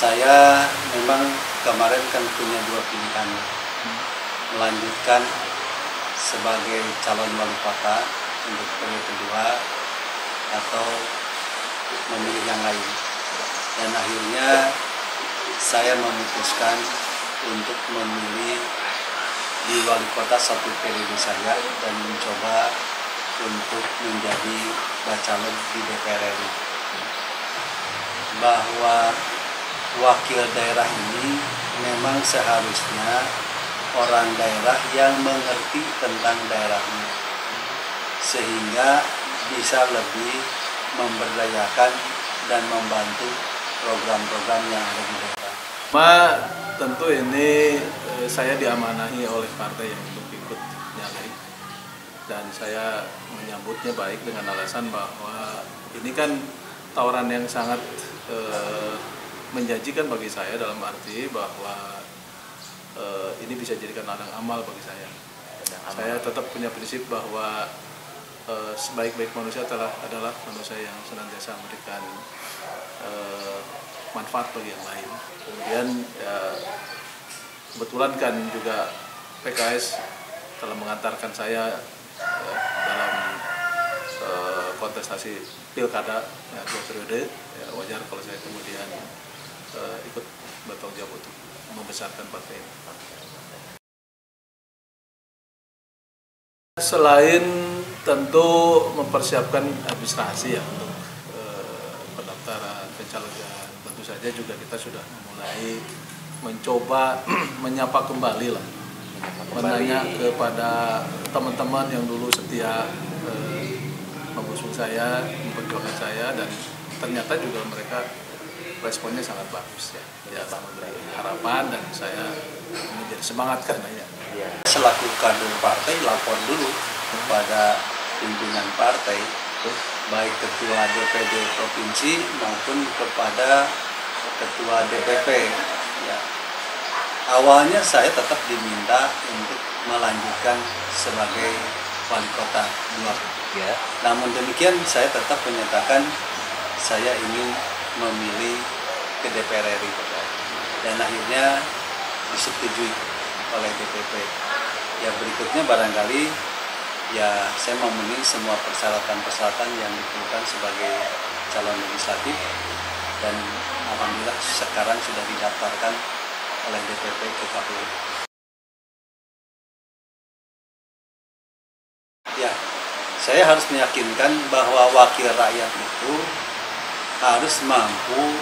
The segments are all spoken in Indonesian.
Saya memang kemarin kan punya dua pilihan, melanjutkan sebagai calon wali kota untuk periode kedua atau memilih yang lain. Dan akhirnya saya memutuskan untuk memilih di wali kota satu periode saya dan mencoba untuk menjadi bacalek di DPR RI. Bahwa wakil daerah ini memang seharusnya orang daerah yang mengerti tentang daerahnya, sehingga bisa lebih memberdayakan dan membantu program-program yang ada di daerah. Tentu ini saya diamanahi oleh partai yang untuk ikut nyalek, dan saya menyambutnya baik dengan alasan bahwa ini kan tawaran yang sangat menjanjikan bagi saya, dalam arti bahwa ini bisa jadikan ladang amal bagi saya. Saya tetap punya prinsip bahwa sebaik-baik manusia adalah manusia yang senantiasa memberikan manfaat bagi yang lain. Kemudian kebetulan kan juga PKS telah mengantarkan saya dalam kontestasi pilkada 2 periode. Wajar kalau saya kemudian ikut bertanggung jawab untuk membesarkan partai ini. Selain tentu mempersiapkan administrasi ya untuk pendaftaran pencalonan, tentu saja juga kita sudah mulai mencoba menyapa kembali lah, menanya kepada teman-teman yang dulu setia mengusung saya, memperjuangkan saya, dan ternyata juga mereka responnya sangat bagus ya. Ya, memberi harapan dan saya menjadi semangat karenanya. Selaku kader partai, lapor dulu kepada pimpinan partai, baik ketua DPD provinsi maupun kepada ketua DPP. Ya. Awalnya saya tetap diminta untuk melanjutkan sebagai wali kota 2. Ya. Namun demikian saya tetap menyatakan saya ingin memilih ke DPR RI, dan akhirnya disetujui oleh DPP. Ya, berikutnya barangkali ya saya memenuhi semua persyaratan-persyaratan yang diperlukan sebagai calon legislatif, dan alhamdulillah sekarang sudah didaftarkan oleh DPP ke KPU. Ya, saya harus meyakinkan bahwa wakil rakyat itu harus mampu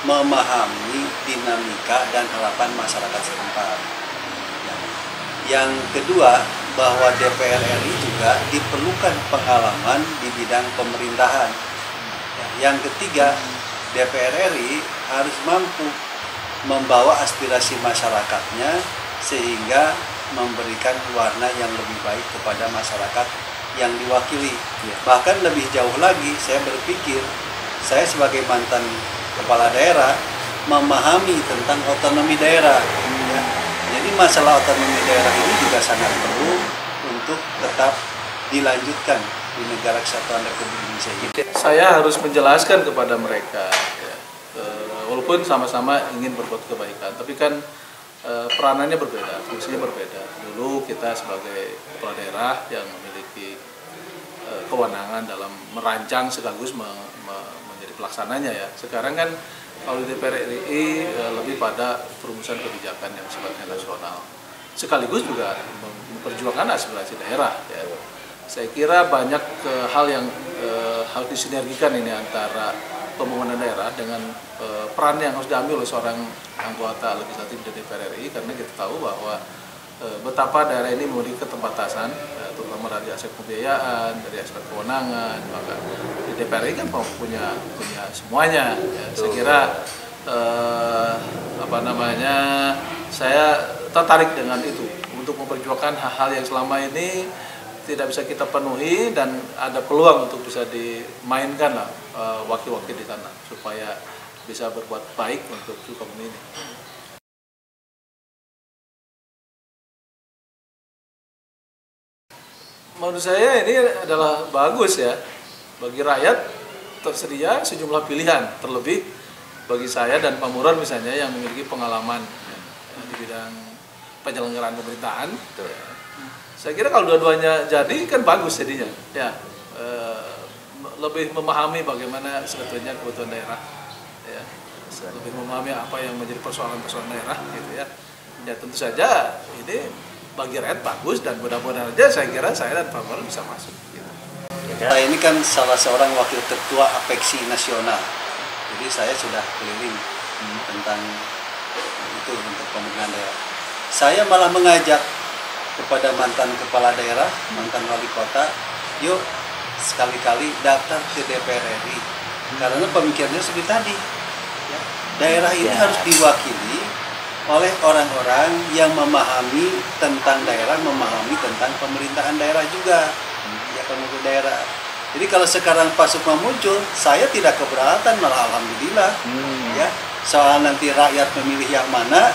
memahami dinamika dan harapan masyarakat setempat. Yang kedua, bahwa DPR RI juga diperlukan pengalaman di bidang pemerintahan. Yang ketiga, DPR RI harus mampu membawa aspirasi masyarakatnya sehingga memberikan warna yang lebih baik kepada masyarakat yang diwakili. Bahkan lebih jauh lagi, saya berpikir saya sebagai mantan kepala daerah memahami tentang otonomi daerah. Ya. Jadi masalah otonomi daerah ini juga sangat perlu untuk tetap dilanjutkan di negara kesatuan Republik Indonesia ini. Saya harus menjelaskan kepada mereka, ya, walaupun sama-sama ingin berbuat kebaikan, tapi kan peranannya berbeda, fungsinya berbeda. Dulu kita sebagai kepala daerah yang memiliki kewenangan dalam merancang sekaligus menjadi pelaksananya ya. Sekarang kan kalau di DPR RI lebih pada perumusan kebijakan yang sifatnya nasional, sekaligus juga memperjuangkan aspirasi daerah ya. Saya kira banyak hal yang harus disinergikan ini antara pembangunan daerah dengan peran yang harus diambil oleh seorang anggota legislatif di DPR RI, karena kita tahu bahwa betapa daerah ini memiliki keterbatasan, terutama dari aspek pembiayaan, dari aspek kewenangan. Maka di DPR RI kan punya semuanya. Ya. Saya kira saya tertarik dengan itu untuk memperjuangkan hal-hal yang selama ini tidak bisa kita penuhi, dan ada peluang untuk bisa dimainkan lah wakil-wakil di sana supaya bisa berbuat baik untuk Sukabumi ini. Menurut saya ini adalah bagus ya, bagi rakyat tersedia sejumlah pilihan, terlebih bagi saya dan Pak Murad misalnya yang memiliki pengalaman di bidang penyelenggaraan pemerintahan, saya kira kalau dua-duanya jadi kan bagus jadinya, ya lebih memahami bagaimana sebetulnya kebutuhan daerah, ya lebih memahami apa yang menjadi persoalan-persoalan daerah, gitu ya. Ya tentu saja ini bagi rakyat bagus dan mudah-mudahan aja saya kira saya dan Pak Murad bisa masuk. Gitu. Saya ini kan salah seorang wakil ketua Apeksi Nasional. Jadi saya sudah keliling tentang itu untuk pemerintahan daerah. Saya malah mengajak kepada mantan kepala daerah, mantan wali kota, yuk sekali-kali daftar ke DPR RI. Karena pemikirannya seperti tadi, ya, daerah ini harus diwakili oleh orang-orang yang memahami tentang daerah, memahami tentang pemerintahan daerah juga, ya pemerintah daerah. Jadi kalau sekarang Pak Sukma muncul, saya tidak keberatan, malah alhamdulillah. Ya, soal nanti rakyat memilih yang mana,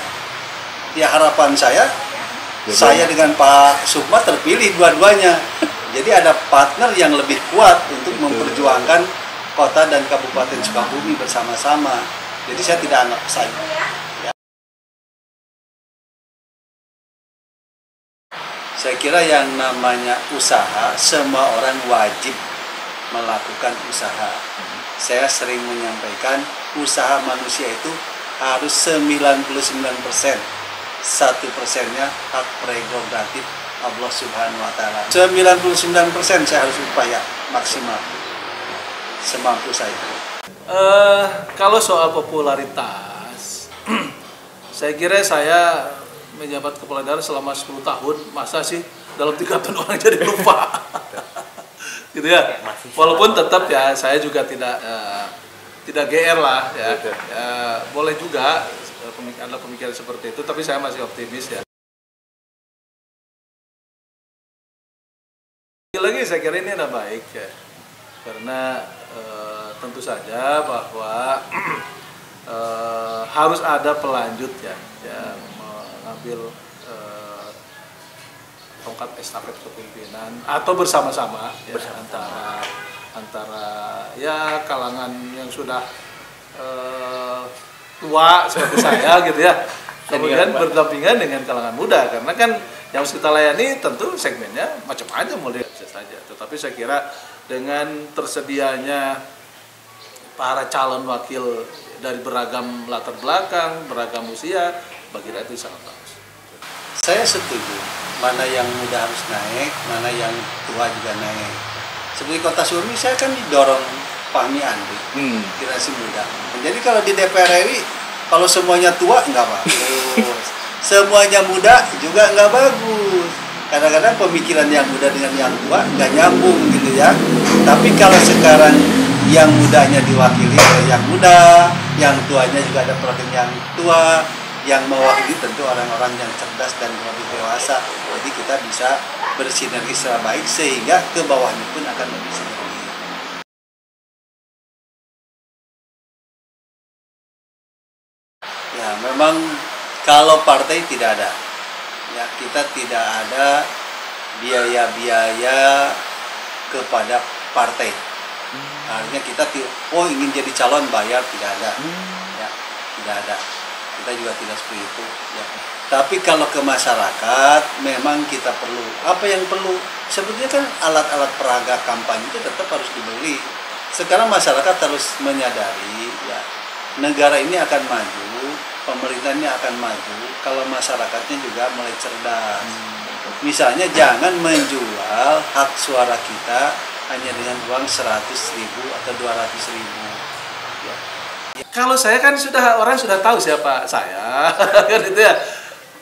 ya harapan saya dengan Pak Sukma terpilih dua-duanya. Jadi ada partner yang lebih kuat untuk memperjuangkan kota dan Kabupaten Sukabumi bersama-sama. Jadi saya tidak anggap saing. Ya. Saya kira yang namanya usaha, semua orang wajib melakukan usaha. Saya sering menyampaikan usaha manusia itu harus 99%. 1%-nya hak prerogatif Allah Subhanahu wa taala. 99% saya harus upaya maksimal semampu saya. Kalau soal popularitas, saya kira saya menjabat kepala daerah selama 10 tahun, masa sih dalam 3 tahun orang jadi lupa. Gitu ya. Walaupun tetap ya saya juga tidak GR lah ya. Boleh juga ada pemikiran seperti itu, tapi saya masih optimis ya. Lagi saya kira ini ada baik ya. Karena tentu saja bahwa harus ada pelanjut ya, mengambil tongkat estafet kepemimpinan atau bersama-sama ya, antara ya kalangan yang sudah tua seperti saya gitu ya, kemudian berdampingan dengan kalangan muda, karena kan yang harus kita layani tentu segmennya macam-macam mulai bisa saja. Tetapi saya kira dengan tersedianya para calon wakil dari beragam latar belakang, beragam usia, bagi rakyat itu sangat bagus. Saya setuju, mana yang muda harus naik, mana yang tua juga naik. Seperti Kota Surmi, saya kan didorong Fahmi Andri, generasi muda. Jadi kalau di DPR RI, kalau semuanya tua nggak bagus, semuanya muda juga nggak bagus. Kadang-kadang pemikiran yang muda dengan yang tua nggak nyambung gitu ya. Tapi kalau sekarang yang mudanya diwakili oleh yang muda, yang tuanya juga ada program yang tua, yang mewakili tentu orang-orang yang cerdas dan lebih dewasa. Jadi kita bisa bersinergi secara baik sehingga ke bawahnya pun akan lebih sinergi. Ya memang kalau partai tidak ada, ya kita tidak ada biaya-biaya kepada partai. Artinya kita ingin jadi calon bayar, tidak ada, ya tidak ada. Kita juga tidak seperti itu. Ya. Tapi kalau ke masyarakat, memang kita perlu. Apa yang perlu? Sebetulnya kan alat-alat peraga kampanye itu tetap harus dibeli. Sekarang masyarakat harus menyadari, ya, negara ini akan maju, pemerintahnya akan maju, kalau masyarakatnya juga mulai cerdas. Misalnya jangan menjual hak suara kita hanya dengan uang 100.000 atau 200.000. Ya. Kalau saya kan orang sudah tahu siapa saya, kan itu ya.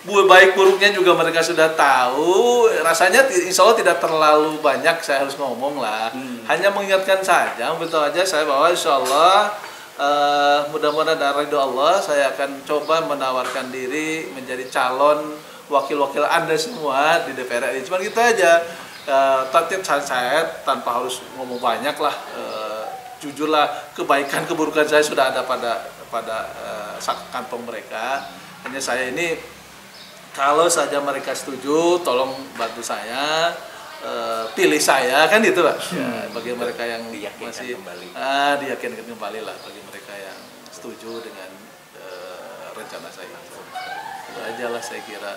Baik buruknya juga mereka sudah tahu. Rasanya insya Allah tidak terlalu banyak saya harus ngomong lah. Hanya mengingatkan saja, betul aja saya bahwa insya Allah mudah-mudahan dari ridho Allah saya akan coba menawarkan diri menjadi calon wakil-wakil Anda semua di DPR RI. Cuma gitu aja. Tatip saya tanpa harus ngomong banyak lah. Jujurlah, kebaikan keburukan saya sudah ada pada kantong mereka. Hanya saya ini kalau saja mereka setuju, tolong bantu saya, pilih saya, kan gitu lah. Ya, bagi mereka yang masih diyakinkan kembali lah bagi mereka yang setuju dengan rencana saya. Itu aja lah saya kira.